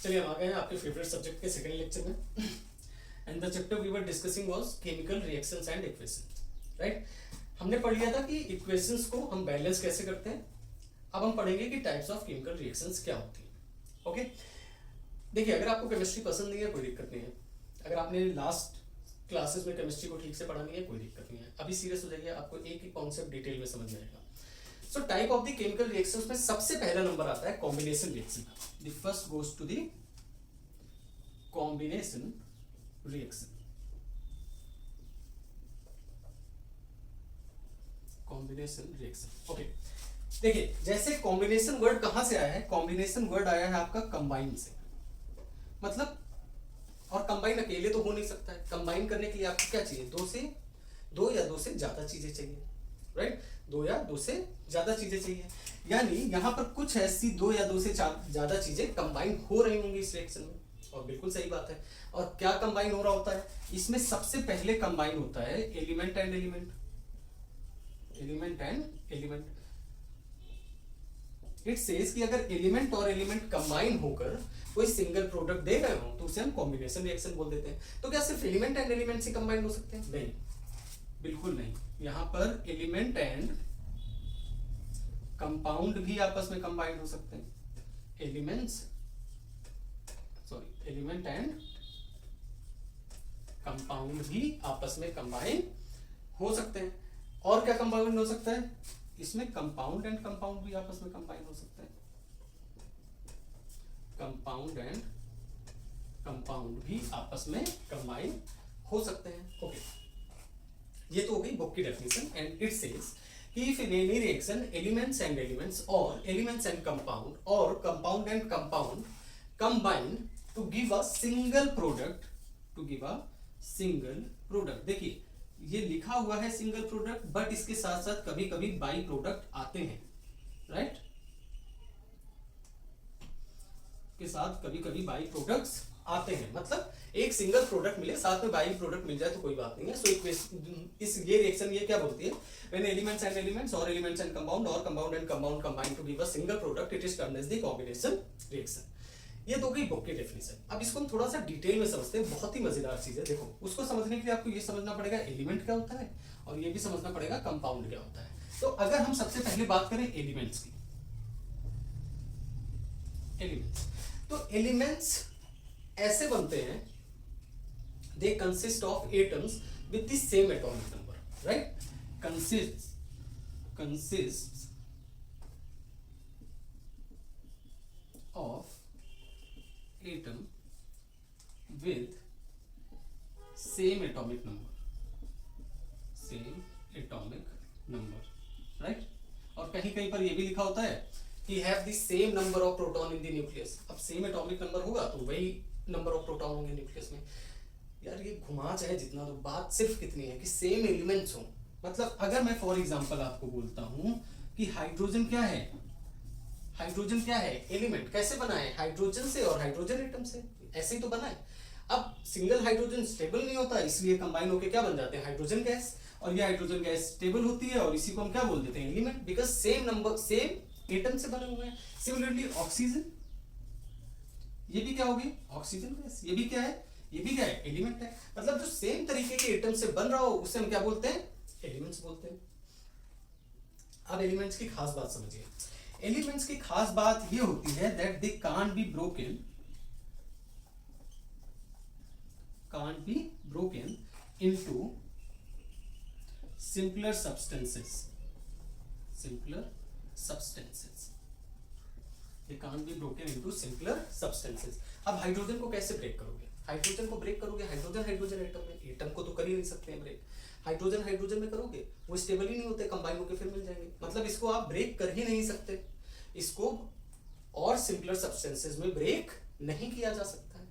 चलिए हम आ गए हैं आपके फेवरेट सब्जेक्ट के सेकंड लेक्चर में and the chapter we were discussing was chemical reactions and equations, right. हमने पढ़ लिया था कि इक्वेशंस को हम बैलेंस कैसे करते हैं। अब हम पढ़ेंगे कि टाइप्स ऑफ केमिकल रिएक्शंस क्या होती हैं। ओके, देखिए अगर आपको केमिस्ट्री पसंद नहीं है कोई दिक्कत नहीं है, अगर आपने लास्ट क्लासेस में केमिस्ट्री को ठीक से पढ़ा नहीं है कोई दिक्कत नहीं है, अभी सीरियस हो जाइए, आपको एक ही कॉन्सेप्ट डिटेल में समझ में आएगा। So type of the chemical reactions में सबसे पहला नंबर आता है कॉम्बिनेशन रिएक्शन का। The first goes to the combination reaction. Combination reaction, okay. देखिए जैसे कॉम्बिनेशन वर्ड कहां से आया है, कॉम्बिनेशन वर्ड आया है आपका कंबाइन से, मतलब और कंबाइन अकेले तो हो नहीं सकता है, कंबाइन करने के लिए आपको क्या चाहिए, दो या दो से ज्यादा चीजें चाहिए, राइट। दो या दो से ज्यादा चीजें चाहिए, यानी यहां पर कुछ ऐसी दो या दो से ज्यादा चीजें कंबाइन हो रही होंगी इस रिएक्शन में, और बिल्कुल सही बात है। और क्या कंबाइन हो रहा होता है इसमें, सबसे पहले कंबाइन होता है element and element, element and element. It says कि अगर एलिमेंट और एलिमेंट कंबाइन होकर कोई सिंगल प्रोडक्ट दे रहे हो तो उसे हम कॉम्बिनेशन रिएक्शन बोल देते हैं। तो क्या सिर्फ एलिमेंट एंड एलिमेंट से कंबाइन हो सकते हैं? नहीं, बिल्कुल नहीं। यहां पर एलिमेंट एंड कंपाउंड भी आपस में कंबाइन हो सकते हैं। एलिमेंट एंड कंपाउंड भी आपस में कंबाइन हो सकते हैं। और क्या कंबाइन हो सकता है इसमें, कंपाउंड एंड कंपाउंड भी आपस में कंबाइन हो सकते हैं। कंपाउंड एंड कंपाउंड भी आपस में कंबाइन हो सकते हैं। ओके, ये तो हो गई बुक की डेफिनेशन। एंड इट सेज कि if in any reaction elements and elements और एलिमेंट्स एंड कंपाउंड और compound and compound combine to give a single product, to give a single product. देखिए ये लिखा हुआ है सिंगल प्रोडक्ट, बट इसके साथ साथ कभी कभी बाई प्रोडक्ट आते हैं, राइट। के साथ कभी कभी बाई प्रोडक्ट्स आते हैं, मतलब एक सिंगल प्रोडक्ट मिले साथ में बाई प्रोडक्ट मिल जाए तो कोई बात नहीं है। सो इस ये रिएक्शन ये क्या बोलती है, व्हेन एलिमेंट्स एंड एलिमेंट्स और एलिमेंट्स एंड कंपाउंड और compound and compound combine to give a single product, it is termed as the combination reaction. ये तो गई बुक की डेफिनेशन। अब इसको हम थोड़ा सा डिटेल में समझते हैं, बहुत ही मजेदार चीज है। देखो उसको समझने के लिए आपको ये समझना पड़ेगा एलिमेंट क्या होता है और ये भी समझना पड़ेगा कंपाउंड क्या होता है। तो अगर हम सबसे पहले बात करें एलिमेंट्स की, एलिमेंट्स, तो एलिमेंट्स ऐसे बनते हैं, they consist of atoms with the same atomic number, right. Consist of atom with same atomic number, right। और कहीं कहीं पर ये भी लिखा होता है कि have the same number of proton in the nucleus। अब सेम एटॉमिक नंबर होगा तो वही नंबर ऑफ प्रोटॉन होंगे न्यूक्लियस में। यार ये घुमा चाहे जितना, तो बात सिर्फ कितनी है कि सेम एलिमेंट्स हो। मतलब अगर मैं फॉर एग्जांपल आपको बोलता हूं कि हाइड्रोजन क्या है, हाइड्रोजन क्या है, एलिमेंट। कैसे बना है, हाइड्रोजन से और हाइड्रोजन एटम से, ऐसे ही तो बना है। अब सिंगल हाइड्रोजन स्टेबल नहीं होता, इसलिए कंबाइन होकर क्या बन जाते हैं, हाइड्रोजन गैस। और ये हाइड्रोजन गैस स्टेबल होती है और इसी को हम क्या बोल देते हैं, element, because same number same atom से बने हुए हैं। सिमिलरली ऑक्सीजन, ये भी क्या होगी, ऑक्सीजन गैस। ये भी क्या है, ये भी क्या है, एलिमेंट है। मतलब जो सेम तरीके के एटम से बन रहा हो उसे हम क्या बोलते हैं, एलिमेंट्स बोलते हैं। अब एलिमेंट्स की खास बात समझिए। एलिमेंट्स की खास बात ये होती है that they can't be broken into simpler substances, they can't be broken into simpler substances. अब हाइड्रोजन को कैसे ब्रेक करोगे, हाइड्रोजन को ब्रेक करोगे हाइड्रोजन एटम में, एटम को तो कर ही नहीं सकते हैं ब्रेक। हाइड्रोजन में करोगे वो स्टेबल ही नहीं होते, कंबाइन होकर फिर मिल जाएंगे। मतलब इसको आप ब्रेक कर ही नहीं सकते, इसको और सिंपलर सब्सटेंसेस में ब्रेक नहीं किया जा सकता है,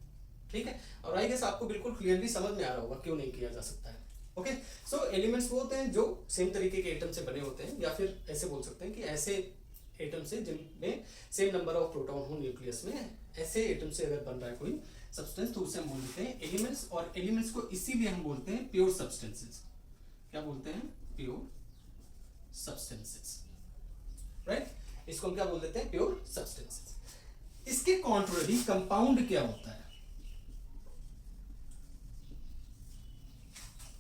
ठीक है। और आई गेस आपको बिल्कुल क्लियरली समझ में आ रहा होगा क्यों नहीं किया जा सकता है। ओके, सो एलिमेंट्स वो होते हैं जो सेम तरीके के एटम से बने होते हैं, या फिर ऐसे बोल सकते हैं कि ऐसे एटम से जिनमें सेम नंबर ऑफ प्रोटॉन हो न्यूक्लियस में, ऐसे एटम से अगर बन रहा है कोई सब्सटेंस तो उसे हम बोलते हैं एलिमेंट्स। और एलिमेंट्स को इसीलिए हम बोलते हैं प्योर सब्सटेंसेस। क्या बोलते हैं, प्योर सब्सटेंसेस, राइट। इसको हम क्या बोल देते हैं, प्योर सब्सटेंसेस। इसके कॉन्ट्ररी कंपाउंड क्या होता है?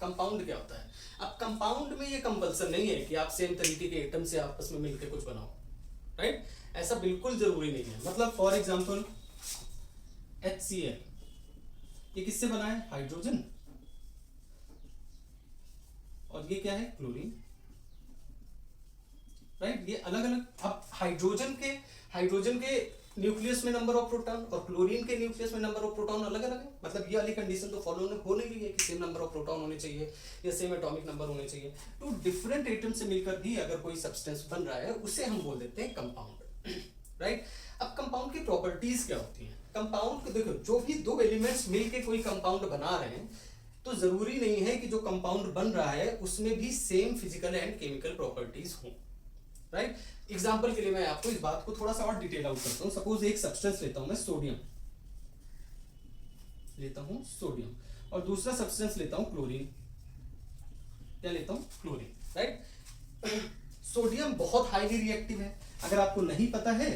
कंपाउंड क्या होता है? अब कंपाउंड में ये कंपल्सन नहीं है कि आप सेम तरीके के एटम से आपस में मिलकर कुछ बनाओ, राइट? ऐसा बिल्कुल जरूरी नहीं है। मतलब फॉर एग्जांपल HCl, ये किससे बना है? हाइड्रोजन, और ये क्या है? Chlorine, right? ये अलग अलग। अब हाइड्रोजन के न्यूक्लियस में नंबर ऑफ प्रोटॉन और क्लोरीन के न्यूक्लियस में नंबर ऑफ प्रोटॉन अलग अलग है। मतलब ये वाली कंडीशन तो फॉलो हो नहीं रही है कि सेम नंबर ऑफ प्रोटॉन होने चाहिए या सेम एटॉमिक नंबर होने चाहिए। तो डिफरेंट एटम से मिलकर भी अगर कोई सब्सटेंस बन रहा है उसे हम बोल देते हैं कंपाउंड, राइट? अब कंपाउंड की प्रॉपर्टीज क्या होती हैं? कंपाउंड को देखो, जो भी दो एलिमेंट्स मिलके कोई कंपाउंड बना रहे हैं तो जरूरी नहीं है कि जो कंपाउंड बन रहा है उसमें भी same physical and chemical properties हों, राइट? एग्जाम्पल के लिए मैं आपको इस बात को थोड़ा सा और डिटेल आउट करता हूं। सपोज एक सब्सटेंस लेता हूं मैं, सोडियम लेता हूं, सोडियम, और दूसरा सब्सटेंस लेता हूं क्लोरीन। क्या लेता हूं? Chlorine, right? सोडियम बहुत हाईली रिएक्टिव है। अगर आपको नहीं पता है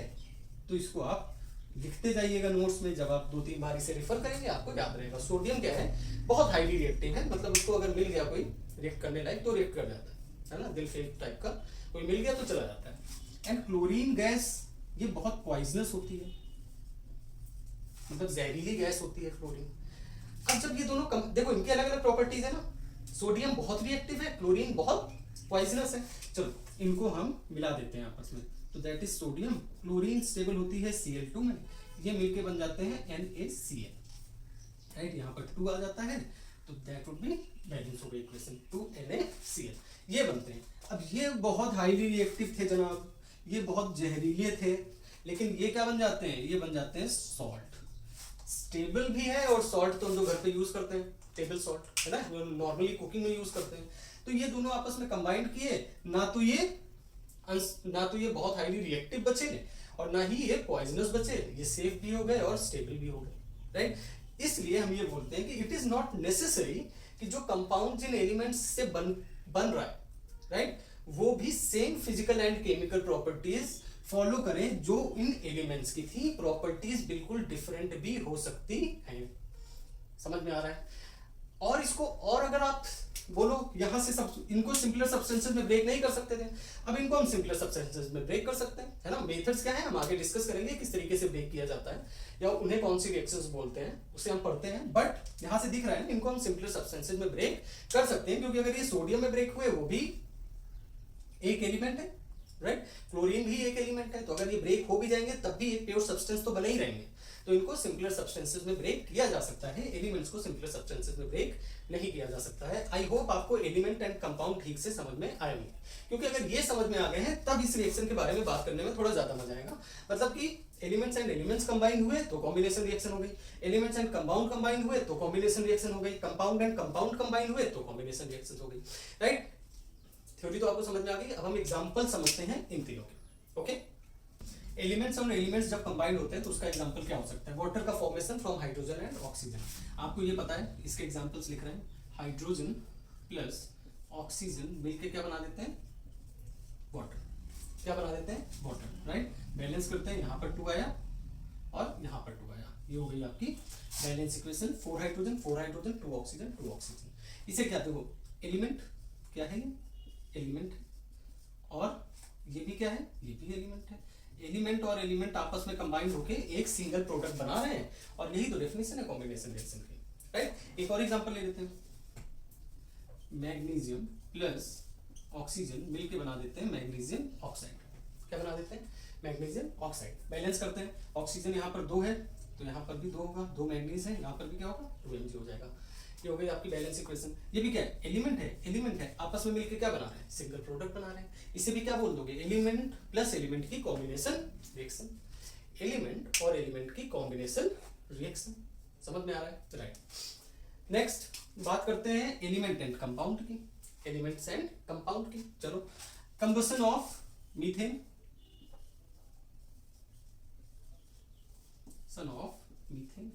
तो इसको आप लिखते जाइएगा नोट्स में, जब आप 2-3 बार इसे रेफर करेंगे आपको याद रहेगा। सोडियम क्या है? बहुत हाईली रिएक्टिव है। मतलब उसको अगर मिल गया कोई रिएक्ट करने लायक तो रिएक्ट कर जाता है ना? दिल फेल टाइप का कोई मिल गया तो चला जाता है। एंड क्लोरीन गैस ये बहुत पॉइजनस होती है, मतलब जहरीली गैस होती है क्लोरीन। अब जब ये दोनों देखो इनके अलग अलग प्रॉपर्टीज है ना, सोडियम बहुत रिएक्टिव है, क्लोरीन बहुत पॉइजनस है। चलो इनको हम मिला देते हैं आपस में, तो that is sodium. Chlorine stable होती है Cl2 में, ये मिलके बन जाते हैं NaCl, राइट? यहाँ पर 2 आ जाता है तो दैट वुड बी बैलेंस हो गई इक्वेशन, 2NaCl, ये बनते हैं। अब ये बहुत हाईली रिएक्टिव थे जनाब, ये बहुत जहरीले थे, लेकिन ये क्या बन जाते हैं? ये बन जाते हैं सॉल्ट। स्टेबल भी है और सॉल्ट तो हम जो घर पे यूज करते हैं टेबल सॉल्ट है ना, जो नॉर्मली कुकिंग में यूज करते हैं। तो ये दोनों आपस में कंबाइंड किए, ना तो ये बहुत हाईली रिएक्टिव बचे और ना ही ये पॉइजनस बचे, ये सेफ भी हो गए और स्टेबल भी हो गए, राइट? इसलिए हम ये बोलते हैं कि इट इज नॉट नेसेसरी कि जो कंपाउंड जिन एलिमेंट्स से बन रहा है, राइट, वो भी same physical and chemical properties follow करें जो इन एलिमेंट्स की थी। प्रॉपर्टीज बिल्कुल डिफरेंट भी हो सकती हैं। समझ में आ रहा है? और इसको और अगर आप बोलो यहां से सब इनको सिंपलर सब्सटेंसेस में ब्रेक नहीं कर सकते थे, अब इनको हम सिंपलर सब्सटेंसेस में ब्रेक कर सकते हैं, है ना? मेथड्स क्या है हम आगे डिस्कस करेंगे, किस तरीके से ब्रेक किया जाता है या उन्हें कौन सी रिएक्शंस बोलते हैं उसे हम पढ़ते हैं। बट यहां से दिख रहा है ना, इनको हम सिंपलर सब्सटेंसेस में ब्रेक कर सकते हैं, क्योंकि अगर ये सोडियम में ब्रेक हुए वो भी एक एलिमेंट है, राइट? क्लोरीन भी एक एलिमेंट है, तो अगर ये ब्रेक हो भी जाएंगे तब भी एक प्योर सब्सटेंस तो बने ही रहेंगे। तो इनको सिंपलर सब्सटेंसेस में ब्रेक किया जा सकता है, एलिमेंट्स को सिंपलर सब्सटेंसेस में ब्रेक नहीं किया जा सकता है। आई होप आपको एलिमेंट एंड कंपाउंड ठीक से समझ में आए होंगे, क्योंकि अगर ये समझ में आ गए हैं तब इस रिएक्शन के बारे में बात करने में थोड़ा ज्यादा मजा आएगा। मतलब कि एलिमेंट्स एंड एलिमेंट्स कंबाइन हुए तो कॉम्बिनेशन रिएक्शन हो गई, एलिमेंट्स एंड कंपाउंड कंबाइन हुए तो कॉम्बिनेशन रिएक्शन हो गई, कंपाउंड एंड कंपाउंड कंबाइन हुए तो कॉम्बिनेशन रिएक्शन हो गई, राइट? थ्योरी तो आपको समझ में आ गई। अब हम एग्जांपल समझते हैं इन तीनों के। ओके, एलिमेंट्स और एलिमेंट्स जब कंबाइंड होते हैं तो उसका एग्जांपल क्या हो सकता है? वाटर का formation from hydrogen and oxygen. आपको ये पता है, इसके एग्जांपल्स लिख रहे हैं। हाइड्रोजन प्लस ऑक्सीजन मिलके क्या बना देते हैं? वाटर। क्या बना देते हैं? Water, right? बैलेंस करते हैं, यहाँ पर 2 आया और यहाँ पर 2 आया, ये हो गई आपकी balance equation. 4 hydrogen 2 oxygen 2 oxygen. इसे क्या देखो, एलिमेंट क्या है? ये एलिमेंट है, और ये भी क्या है? ये भी एलिमेंट है। एलिमेंट और एलिमेंट आपस में कंबाइंड होके एक सिंगल प्रोडक्ट बना रहे हैं, और यही तो डेफिनेशन है कॉम्बिनेशन रिएक्शन की, राइट? एक और एग्जांपल ले लेते हैं। मैग्नीशियम प्लस ऑक्सीजन मिलके बना देते हैं मैग्नीशियम ऑक्साइड। क्या बना देते हैं? Magnesium oxide. बैलेंस करते हैं, ऑक्सीजन यहाँ पर 2 है तो यहाँ पर भी 2 होगा, 2 मैग्नीज है, यहाँ पर भी क्या होगा? 2 Mg हो जाएगा। ये हो गई आपकी बैलेंस इक्वेशन। ये भी क्या है? एलिमेंट है, एलिमेंट है, आपस में मिलकर क्या बना रहे हैं? सिंगल प्रोडक्ट बना रहे हैं। इसे भी क्या बोल दोगे? एलिमेंट प्लस एलिमेंट की कॉम्बिनेशन रिएक्शन। एलिमेंट और एलिमेंट की कॉम्बिनेशन रिएक्शन। समझ में आ रहा है? राइट। नेक्स्ट बात करते हैं एलिमेंट एंड कंपाउंड की, एलिमेंट्स एंड कंपाउंड की। चलो, combustion of methane, son of methane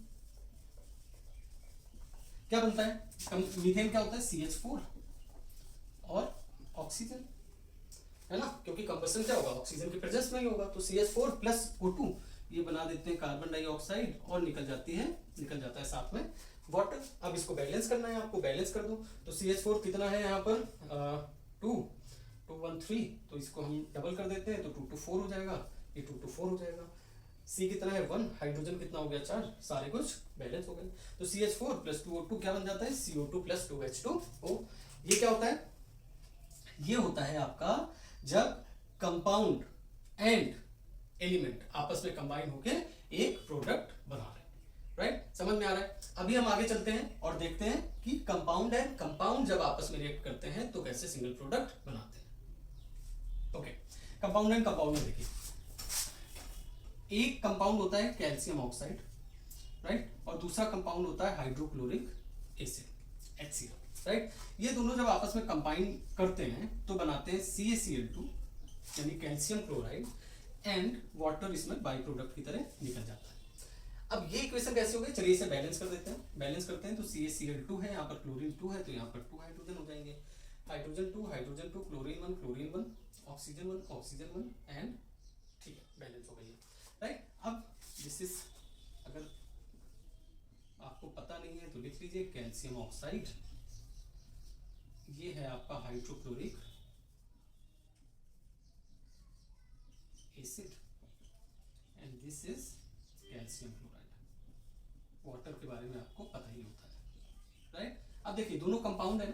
क्या बनता है? मीथेन क्या होता है? CH4 और ऑक्सीजन, है ना? क्योंकि कंबशन क्या होगा? ऑक्सीजन के प्रेजेंस में ही होगा, तो CH4 प्लस O2 ये बना देते हैं कार्बन डाइऑक्साइड और निकल जाता है साथ में वाटर। अब इसको बैलेंस करना है आपको, बैलेंस कर दो। तो CH4 कितना है यहाँ पर 213, तो इसको हम डबल कर देते हैं तो 2 to 4 हो जाएगा, ये 2 to 4 हो जाएगा। C कितना है 1, हाइड्रोजन कितना हो गया 4, सारे कुछ बैलेंस हो गए। तो CH4 प्लस 2O2 क्या बन जाता है CO2 प्लस 2H2O। ये क्या होता है, ये होता है आपका जब कंपाउंड एंड एलिमेंट आपस में कंबाइन होके एक प्रोडक्ट बना रहे हैं, राइट, समझ में आ रहा है। अभी हम आगे चलते हैं और देखते हैं कि कंपाउंड एंड कंपाउंड जब आपस में रिएक्ट करते हैं तो कैसे सिंगल प्रोडक्ट बनाते हैं। ओके, कंपाउंड एंड कंपाउंड में देखिए, एक कंपाउंड होता है कैल्शियम ऑक्साइड, राइट, और दूसरा कंपाउंड होता है हाइड्रोक्लोरिक एसिड HCl, राइट। ये दोनों जब आपस में कंबाइन करते हैं तो बनाते हैं CaCl2 यानी कैल्शियम क्लोराइड, एंड वाटर इसमें बाई प्रोडक्ट की तरह निकल जाता है। अब ये इक्वेशन कैसे हो गई, चलिए इसे बैलेंस कर देते हैं। बैलेंस करते हैं तो CaCl2 है, यहाँ पर क्लोरीन 2 है, तो यहाँ पर 2 हाइड्रोजन हो जाएंगे, हाइड्रोजन 2, क्लोरीन 1, ऑक्सीजन 1 एंड ठीक है, बैलेंस हो गई है, राइट। अब दिस इज, अगर आपको पता नहीं है तो लिख लीजिए कैल्शियम ऑक्साइड, ये है आपका hydrochloric acid and this is calcium chloride. Water के बारे में आपको पता ही होता है, राइट। अब देखिए दोनों कंपाउंड है,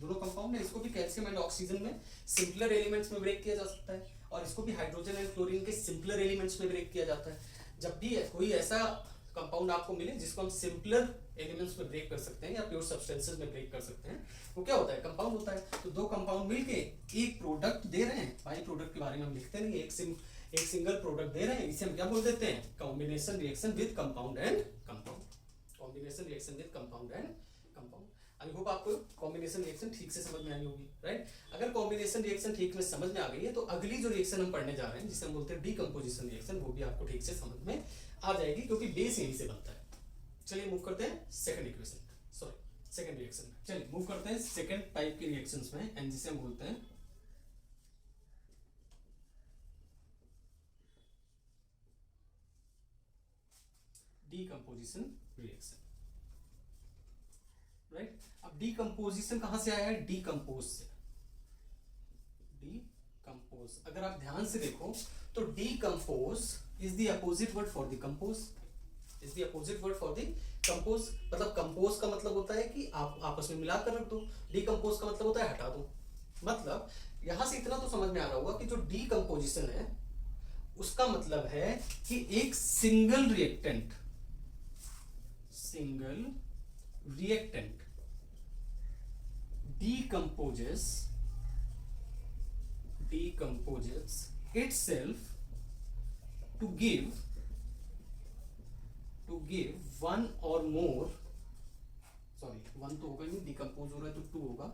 दोनों कंपाउंड है, इसको भी कैल्शियम एंड ऑक्सीजन में सिंपलर एलिमेंट्स में ब्रेक किया जा सकता है और इसको भी हाइड्रोजन एंड क्लोरीन के सिंपलर एलिमेंट्स में ब्रेक किया जाता है। जब भी कोई ऐसा कंपाउंड आपको मिले जिसको हम सिंपलर एलिमेंट्स में ब्रेक कर सकते हैं या प्योर सब्सटेंसेस में ब्रेक कर सकते हैं, वो क्या होता है, कंपाउंड होता है। तो दो कंपाउंड मिलके एक प्रोडक्ट दे रहे हैं, बाई प्रोडक्ट के बारे में हम लिखते नहीं, एक सिंगल प्रोडक्ट दे रहे हैं, इसे हम क्या बोल देते हैं, combination reaction with compound and compound, combination reaction with compound and compound. I hope आपको कॉम्बिनेशन रिएक्शन ठीक से समझ में आई होगी, राइट। अगर कॉम्बिनेशन रिएक्शन ठीक में समझ में आ गई है तो अगली जो रिएक्शन हम पढ़ने जा रहे हैं जिसे हम बोलते हैं डीकंपोजिशन रिएक्शन, वो भी आपको ठीक से समझ में आ जाएगी क्योंकि बेस यहीं से बनता है। चलिए मूव करते हैं second equation, sorry second reaction में। चलिए मूव करते हैं सेकंड टाइप के रिएक्शंस में, एंड जिसे हम बोलते हैं डीकंपोजिशन रिएक्शन, राइट। अब डीकंपोजिशन कहां से आया है, डीकंपोज से, डीकंपोज। अगर आप ध्यान से देखो तो decompose is the opposite word for the compose, is the opposite word for the compose. मतलब कंपोज का मतलब होता है कि आप आपस में मिलाकर रख दो, डीकंपोज का मतलब होता है हटा दो। मतलब यहां से इतना तो समझ में आ रहा होगा कि जो डीकंपोजिशन है उसका मतलब है कि एक single reactant decomposes itself to give one or more, sorry one तो होगा नहीं, decompose हो रहा है तो two होगा,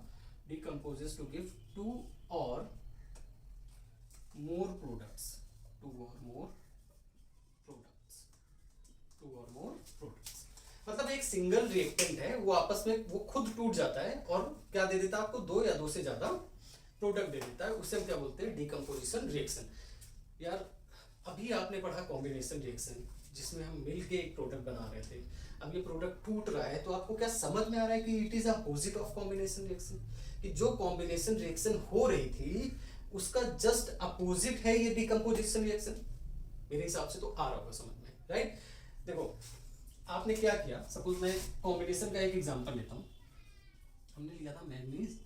decomposes to give two or more products, मतलब एक सिंगल रिएक्टेंट है वो आपस में वो खुद टूट जाता है और क्या दे देता है आपको, दो या दो से ज्यादा प्रोडक्ट दे देता है, उसे हम क्या बोलते हैं, डीकंपोजिशन रिएक्शन। यार अभी आपने पढ़ा कॉम्बिनेशन रिएक्शन जिसमें हम मिलके एक प्रोडक्ट बना रहे थे, अब ये प्रोडक्ट टूट रहा है तो आपको क्या समझ में आ रहा है कि it is opposite of combination reaction, कि जो कॉम्बिनेशन रिएक्शन हो रही थी उसका जस्ट अपोजिट है ये डीकंपोजिशन रिएक्शन। मेरे हिसाब से तो आ रहा होगा समझ में, राइट। देखो आपने क्या किया, सपोज मैं कॉम्बिनेशन का एक एग्जांपल लेता हूँ। हमने लिया था मैग्नीज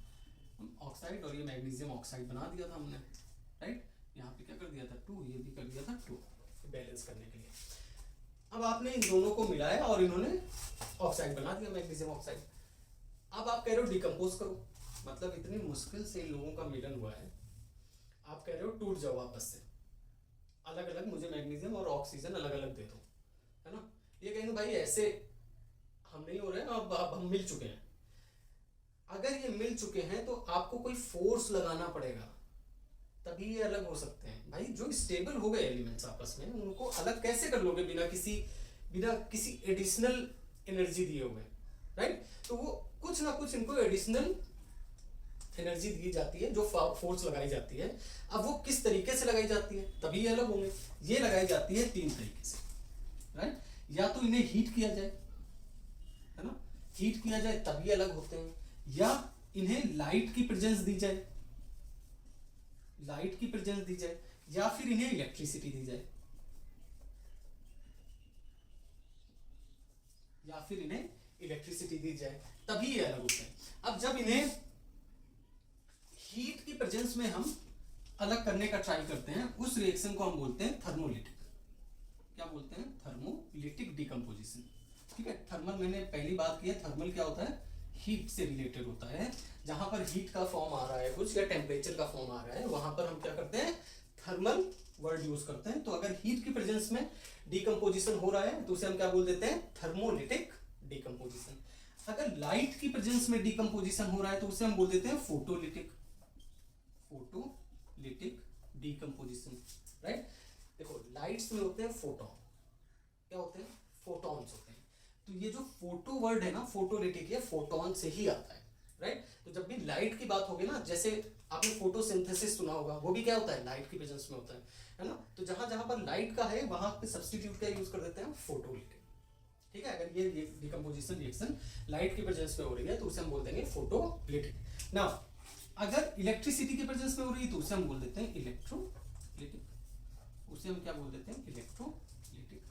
ऑक्साइड और ये मैग्नीशियम ऑक्साइड बना दिया था हमने, राइट। यहाँ पे क्या कर दिया था 2, ये भी कर दिया था 2 बैलेंस करने के लिए। अब आपने इन दोनों को मिलाया और इन्होंने ऑक्साइड बना दिया, मैग्नीशियम ऑक्साइड। अब आप कह रहे हो डिकम्पोज करो, मतलब इतनी मुश्किल से इन लोगों का मिलन हुआ है, आप कह रहे हो टूट जाओ आपस से, अलग अलग मुझे मैग्नीशियम और ऑक्सीजन अलग अलग दे दो, है ना। ये कहेंगे भाई ऐसे हम नहीं हो रहे हैं, अब हम मिल चुके हैं। अगर ये मिल चुके हैं तो आपको कोई फोर्स लगाना पड़ेगा तभी ये अलग हो सकते हैं। भाई जो स्टेबल हो गए एलिमेंट्स आपस में उनको अलग कैसे कर लोगे बिना किसी एडिशनल एनर्जी दिए हुए, राइट। तो वो कुछ ना कुछ इनको एडिशनल एनर्जी दी जाती है, जो फोर्स लगाई जाती है, अब वो किस तरीके से लगाई जाती है तभी ये अलग होंगे। ये लगाई जाती है 3 तरीके से, राइट। या तो इन्हें हीट किया जाए, है ना, हीट किया जाए तभी अलग होते हैं, या इन्हें लाइट की प्रेजेंस दी जाए, लाइट की प्रेजेंस दी जाए, या फिर इन्हें इलेक्ट्रिसिटी दी जाए, या फिर इन्हें इलेक्ट्रिसिटी दी जाए तभी ये अलग होते हैं। अब जब इन्हें हीट की प्रेजेंस में हम अलग करने का ट्राई करते हैं, उस रिएक्शन को हम बोलते हैं थर्मोलिटिक। क्या बोलते हैं? थर्मोलिटिक डिकम्पोजिशन। ठीक है, थर्मल मैंने पहली बात की है, थर्मल क्या होता है? हीट से रिलेटेड होता है। जहां पर हीट का फॉर्म आ रहा है कुछ, या टेम्परेचर का फॉर्म आ रहा है, वहां पर हम क्या करते हैं? थर्मल वर्ड यूज करते हैं। तो अगर हीट की प्रेजेंस में डिकम्पोजिशन हो रहा है तो उसे हम क्या बोल देते हैं? थर्मोलिटिक डिकम्पोजिशन। अगर लाइट की प्रेजेंस में डिकम्पोजिशन हो रहा है तो उसे हम बोल देते हैं फोटोलिटिक, फोटोलिटिक डिकम्पोजिशन, राइट। देखो लाइट्स में होते हैं फोटोन, क्या होते हैं? फोटॉन्स होते हैं। तो ये जो फोटो वर्ड है ना, फोटोलिटिक, ये फोटोन से ही आता है, राइट। तो जब भी लाइट की बात होगी ना, जैसे आपने फोटोसिंथेसिस सुना होगा, वो भी क्या होता है? लाइट की प्रेजेंस में होता है ना। तो जहां जहां पर लाइट का है वहां पे सब्स्टिट्यूट क्या यूज कर देते हैं? फोटोलिटिक। ठीक है, अगर ये डिकम्पोजिशन रिएक्शन लाइट की प्रेजेंस में हो रही है तो उसे हम बोल देंगे फोटोलिटिक। ना अगर इलेक्ट्रिसिटी की प्रेजेंस में हो रही है तो उसे हम बोल देते हैं इलेक्ट्रोलिटिक, उसे हम क्या बोल देते हैं? इलेक्ट्रोलिटिक।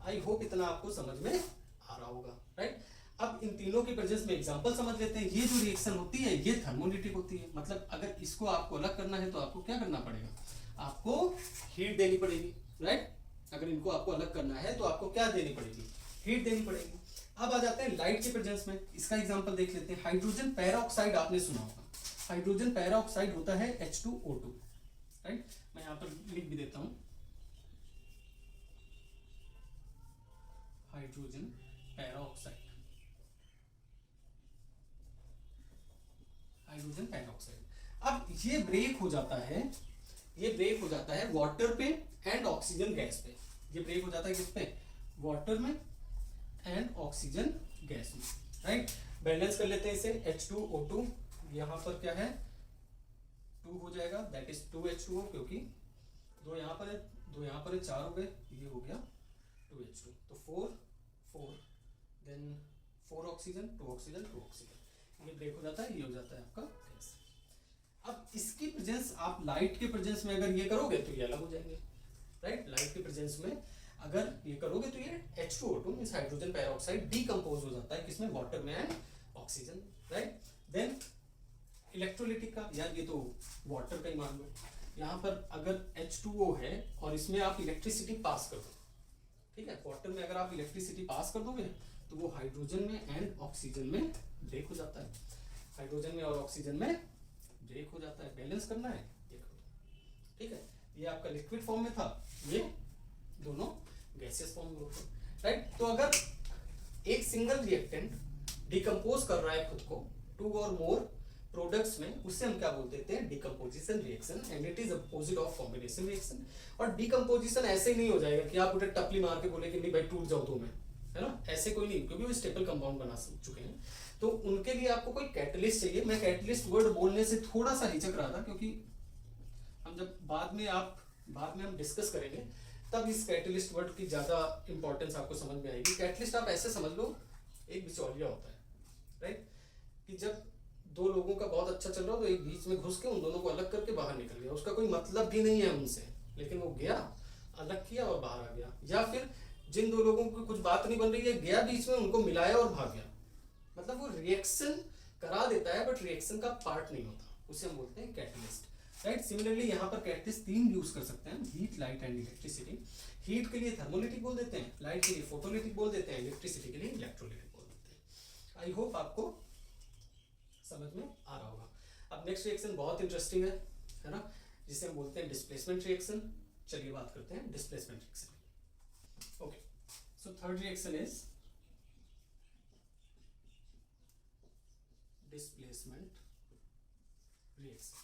आई होप इतना आपको समझ में आ रहा होगा, राइट। अब इन तीनों की प्रेजेंस में एग्जांपल समझ लेते हैं। ये जो रिएक्शन होती है ये थर्मोलिटिक होती है, मतलब अगर इसको आपको अलग करना है तो आपको क्या करना पड़ेगा? आपको हीट देनी पड़ेगी, राइट। अगर इनको आपको अलग करना है तो आपको क्या देनी पड़ेगी? हीट देनी पड़ेगी। अब आ जाते हैं लाइट के प्रेजेंस में। इसका एग्जांपल देख लेते हैं। हाइड्रोजन पेरोक्साइड आपने सुना होगा। हाइड्रोजन पेरोक्साइड होता है H2O2, राइट। मैं यहां पर लिख भी देता हूं, हाइड्रोजन पेरोक्साइड, हाइड्रोजन पेरोक्साइड। अब ये ब्रेक हो जाता है, ये ब्रेक हो जाता है वाटर पे एंड ऑक्सीजन गैस पे। ये ब्रेक हो जाता है किस पे? वाटर में एंड ऑक्सीजन गैस में, राइट। बैलेंस कर लेते हैं इसे। H2O2 यहां पर क्या है? 2 हो जाएगा, दैट इज 2H2O, क्योंकि 2 यहां पर है, 2 यहां पर है, 4 हो गए, ये हो गया 2H2, तो 4 देन 4 ऑक्सीजन, 2 ऑक्सीजन, 2 ऑक्सीजन, ये ब्रेक हो जाता है, ये हो जाता है आपका गैस। अब इसकी प्रेजेंस आप लाइट के प्रेजेंस में अगर ये करोगे तो ये अलग हो जाएंगे, राइट। लाइट के प्रेजेंस में अगर ये करोगे तो ये H2O2 means hydrogen peroxide decompose हो जाता है किसमें? वाटर में and oxygen, right. Then electrolytic का, यार ये तो वाटर का ही मान लो। यहाँ पर अगर H2O है और इसमें आप इलेक्ट्रिसिटी पास कर दो, ठीक है, वाटर में अगर आप इलेक्ट्रिसिटी पास कर दोगे तो वो हाइड्रोजन में एंड ऑक्सीजन में ब्रेक हो जाता है, हाइड्रोजन में और ऑक्सीजन में ब्रेक हो जाता है। बैलेंस करना है ये करो, ठीक है। ये आपका लिक्विड फॉर्म में था, ये दोनों गैसियस फॉर्म में होते हैं, राइट। तो अगर एक सिंगल रिएक्टेंट डिकम्पोज कर रहा है खुद को 2 और मोर प्रोडक्ट्स में, उससे हम क्या बोल देते हैं? Decomposition reaction, and it is opposite of combination reaction. और डिकम्पोजिशन ऐसे ही नहीं हो जाएगा कि आप उन्हें टपली मार के बोले कि नहीं भाई टूट जाओ दो में, है ना, ऐसे कोई नहीं, क्योंकि वो स्टेबल कंपाउंड बना चुके हैं। तो उनके लिए आपको कोई कैटलिस्ट चाहिए। मैं कैटलिस्ट वर्ड बोलने से थोड़ा सा हिचक रहा था, क्योंकि हम जब बाद में हम डिस्कस करेंगे तब इस कैटलिस्ट वर्ड की ज्यादा इंपॉर्टेंस आपको समझ में आएगी। कैटलिस्ट आप ऐसे समझ लो, एक बिचौलिया होता है, राइट, कि जब दो लोगों का बहुत अच्छा चल रहा हो तो एक बीच में घुस के उन दोनों को अलग करके बाहर निकल गया। उसका कोई मतलब भी नहीं है उनसे, लेकिन वो गया, अलग किया और बाहर आ गया। या फिर जिन दो लोगों की कुछ बात नहीं बन रही है, गया बीच में, उनको मिलाया और भाग गया। मतलब वो रिएक्शन करा देता है बट रिएक्शन का पार्ट नहीं होता, उसे हम बोलते हैं कैटलिस्ट, राइट। सिमिलरली यहाँ पर कैटलिस्ट 3 यूज कर सकते हैं, heat, light and electricity. Heat के लिए थर्मोलिटिक बोल देते हैं, लाइट के लिए फोटोलिटिक बोल देते हैं, इलेक्ट्रिसिटी के लिए इलेक्ट्रोलिटिक बोल देते हैं। आई होप आपको समझ में आ रहा होगा। अब नेक्स्ट रिएक्शन बहुत इंटरेस्टिंग है ना, जिसे हम बोलते हैं डिस्प्लेसमेंट रिएक्शन। चलिए बात करते हैं displacement reaction. Okay, so third reaction is displacement reaction.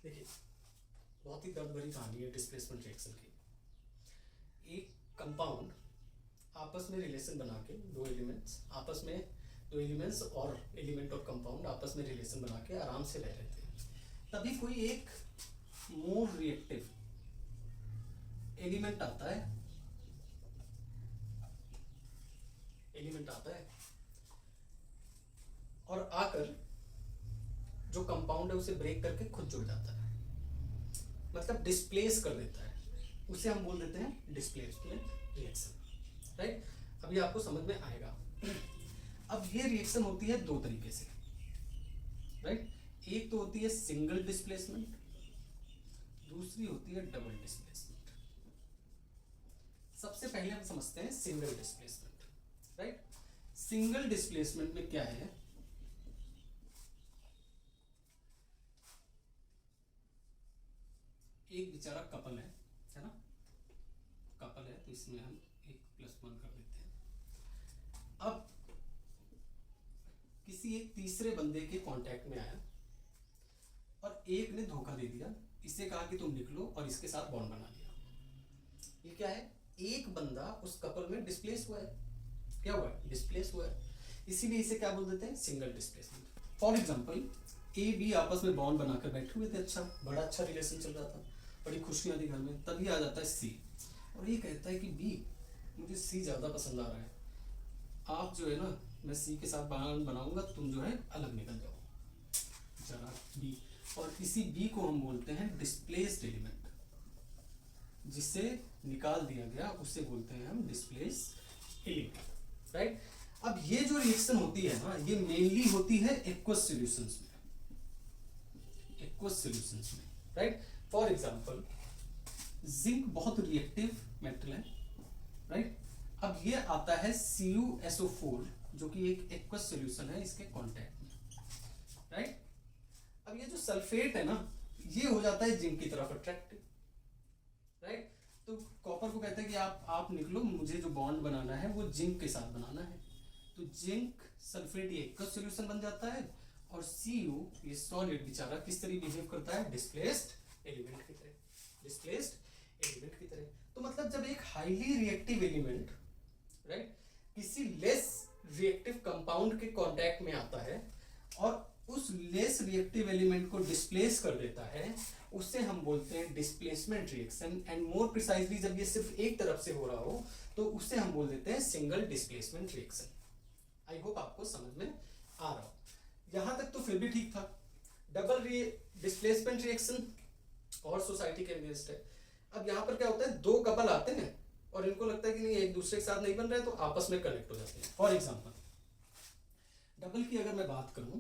देखिए बहुत ही दर्द भरी कहानी है डिस्प्लेसमेंट रिएक्शन की। एक कंपाउंड आपस में रिलेशन बना के दो एलिमेंट्स और एलिमेंट और कंपाउंड आपस में रिलेशन बना के आराम से रह रहे थे, तभी कोई एक मोर रिएक्टिव एलिमेंट आता है और आकर जो कंपाउंड है उसे ब्रेक करके खुद जुड़ जाता है, मतलब डिस्प्लेस कर देता है, उसे हम बोल देते हैं डिस्प्लेसमेंट रिएक्शन। राइट, अभी आपको समझ में आएगा। अब ये रिएक्शन होती है दो तरीके से। राइट, एक तो होती है सिंगल डिस्प्लेसमेंट, दूसरी होती है डबल डिस्प्लेसमेंट। सबसे पहले हम समझते हैं single displacement. Right, single displacement में क्या है, एक बेचारा कपल है ना, कपल है तो इसमें हम 1+1 कर देते हैं। अब किसी एक तीसरे बंदे के कांटेक्ट में आया और एक ने धोखा दे दिया, इससे कहा कि तुम निकलो और इसके साथ बॉन्ड बना लिया। ये क्या है, एक बंदा उस कपल में डिस्प्लेस हुआ है। क्या हुआ है, डिस्प्लेस हुआ है, इसीलिए इसे क्या बोल देते हैं, single displacement. For example A B आपस में बॉन्ड बनाकर बैठे हुए थे, अच्छा बड़ा अच्छा रिलेशन चल रहा था, बड़ी खुशियां थी घर में, तभी आ जाता है सी और ये कहता है कि बी मुझे सी ज़्यादा पसंद आ रहा है, आप जो है ना, मैं सी के साथ बॉन्ड बनाऊंगा, तुम जो है अलग निकल जाओ जरा बी। और इसी बी को हम बोलते हैं डिस्प्लेस्ड एलिमेंट, जिसे निकाल दिया गया उसे बोलते हैं हम डिस्प्लेस्ड एलिमेंट। राइट, अब ये जो रिएक्शन होती है ना, ये मेनली होती है एक्वस सॉल्यूशंस में, राइट। फॉर एग्जांपल जिंक बहुत रिएक्टिव मेटल है, राइट। अब ये आता है CuSO4 जो कि एक एक्वस सॉल्यूशन है इसके कांटेक्ट में, राइट। अब ये जो सल्फेट है ना, ये हो जाता है जिंक की तरफ अट्रैक्टिव, राइट। तो कॉपर को कहता है कि आप निकलो, मुझे जो बॉन्ड बनाना है वो जिंक के साथ बनाना है, तो जिंक सल्फेट ये एक्वस सॉल्यूशन बन जाता है और Cu ये सॉलिड बेचारा किस तरह बिहेव करता है, डिस्प्लेस्ड एलिमेंट की तरह। तो मतलब जब एक हाईली रिएक्टिव एलिमेंट, राइट, किसी लेस रिएक्टिव कंपाउंड के कांटेक्ट में आता है और उस लेस रिएक्टिव एलिमेंट को डिस्प्लेस कर देता है, उससे हम बोलते हैं displacement reaction. And more precisely जब ये सिर्फ एक तरफ से हो रहा हो तो उससे हम बोल देते हैं single displacement reaction. I hope आपको समझ में आ रहा हो, यहां तक तो फिर भी ठीक था। डबल डिस्प्लेसमेंट रिएक्शन और सोसाइटी के अगेंस्ट है। अब यहाँ पर क्या होता है, दो कपल आते हैं और इनको लगता है कि नहीं एक दूसरे के साथ नहीं बन रहा है, तो आपस में कनेक्ट हो जाते हैं। फॉर एग्जांपल डबल की अगर मैं बात करूं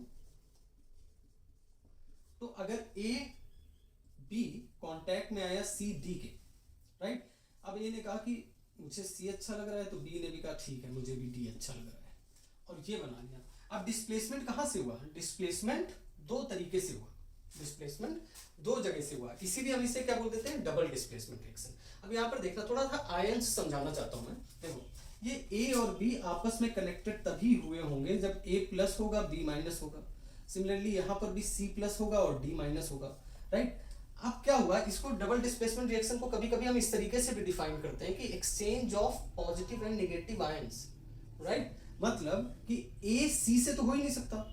तो अगर ए बी कांटेक्ट में आया सी डी के, राइट। अब ए ने कहा कि मुझे सी अच्छा लग रहा है, तो बी ने भी कहा ठीक है मुझे भी डी अच्छा लग रहा है, और ये बना लिया। अब डिस्प्लेसमेंट कहां से हुआ, डिस्प्लेसमेंट दो तरीके से हुआ, डिस्प्लेसमेंट दो जगह से हुआ, इसीलिए हम इसे क्या बोल देते हैं, डबल डिस्प्लेसमेंट रिएक्शन। अब यहाँ पर देखना, थोड़ा सा आयंस समझाना चाहता हूं मैं। देखो ये ए और बी आपस में कनेक्टेड तभी हुए होंगे जब ए प्लस होगा बी माइनस होगा। सिमिलरली यहाँ पर भी सी प्लस होगा और डी माइनस होगा, राइट। अब क्या हुआ, इसको डबल डिस्प्लेसमेंट रिएक्शन को कभी कभी हम इस तरीके से भी डिफाइन करते हैं कि exchange of positive and negative ions, right. मतलब कि ए सी से तो हो ही नहीं सकता,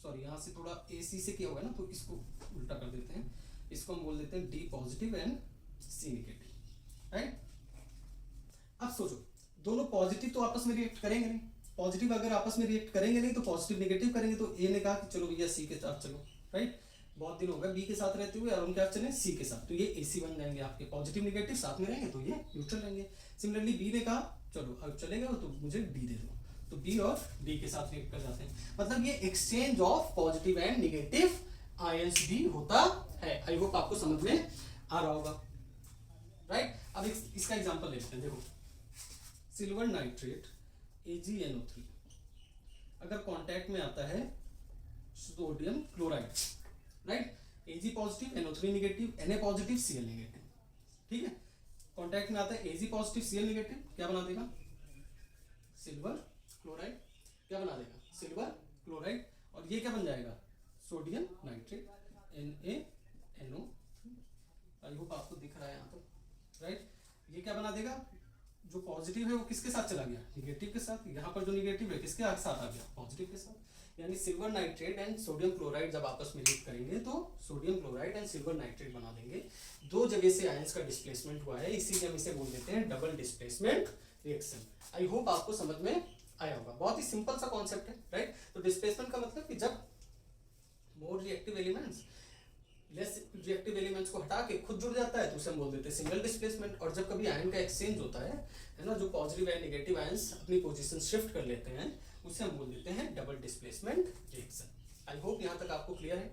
सॉरी यहाँ से थोड़ा ए सी से क्या होगा ना, तो इसको उल्टा कर देते हैं, इसको हम बोल देते हैं D positive and C negative, right. अब सोचो दोनों पॉजिटिव तो आपस में रिएक्ट करेंगे नहीं, पॉजिटिव अगर आपस में रिएक्ट करेंगे नहीं तो पॉजिटिव नेगेटिव करेंगे, तो ए ने कहा कि चलो भैया सी के साथ चलो, राइट। बहुत दिन हो गए बी के साथ रहते हुए, और हम क्या चले सी के साथ, तो ये एसी बन जाएंगे आपके, पॉजिटिव नेगेटिव साथ में रहेंगे तो ये न्यूट्रल रहेंगे। सिमिलरली बी ने कहा चलो अब चलेगा तो मुझे डी दे दो, तो बी और डी के साथ रिएक्ट कर जाते हैं। मतलब ये exchange of positive and negative ions भी होता है। आई होप आपको समझ में आ रहा होगा, राइट। अब इसका एग्जांपल लेते हैं। देखो सिल्वर नाइट्रेट AgNO3 अगर कांटेक्ट में आता है sodium chloride, right, Ag positive NO3 negative, Na positive Cl negative, ठीक है। कांटेक्ट में आता है Ag पॉजिटिव Cl नेगेटिव, क्या बना देगा, सिल्वर क्लोराइड, क्या बना देगा, सिल्वर क्लोराइड, और ये क्या बन जाएगा, sodium nitrate NaNO3। I hope आपको दिख रहा है यहाँ पर, राइट। ये क्या बना देगा, जो पॉजिटिव है वो किसके साथ चला गया, निगेटिव के साथ। यहाँ पर जो निगेटिव है किसके साथ आ गया, पॉजिटिव के साथ। यानी silver nitrate and sodium chloride जब आपस में रिएक्ट करेंगे तो sodium chloride and silver nitrate बना देंगे। दो जगह से आयंस का डिस्प्लेसमेंट हुआ है, इसीलिए हम इसे बोल देते हैं double displacement reaction. I hope आपको समझ में आया होगा, बहुत ही सिंपल सा कॉन्सेप्ट है, राइट। तो डिस्प्लेसमेंट का मतलब कि जब more reactive elements less reactive elements को हटा के खुद जुड़ जाता है तो उसे हम बोल देते हैं सिंगल डिस्प्लेसमेंट। और जब कभी आयन का एक्सचेंज होता है ना, जो पॉजिटिव एंड नेगेटिव आयंस अपनी पोजीशन शिफ्ट कर लेते हैं, उसे हम बोल देते हैं double displacement reaction. I hope यहाँ तक आपको क्लियर है।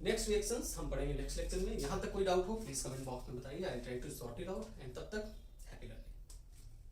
नेक्स्ट रिएक्शंस हम पढ़ेंगे नेक्स्ट लेक्चर में। यहाँ तक कोई डाउट हो प्लीज कमेंट बॉक्स में बताइए, I try to sort it out. And तब तक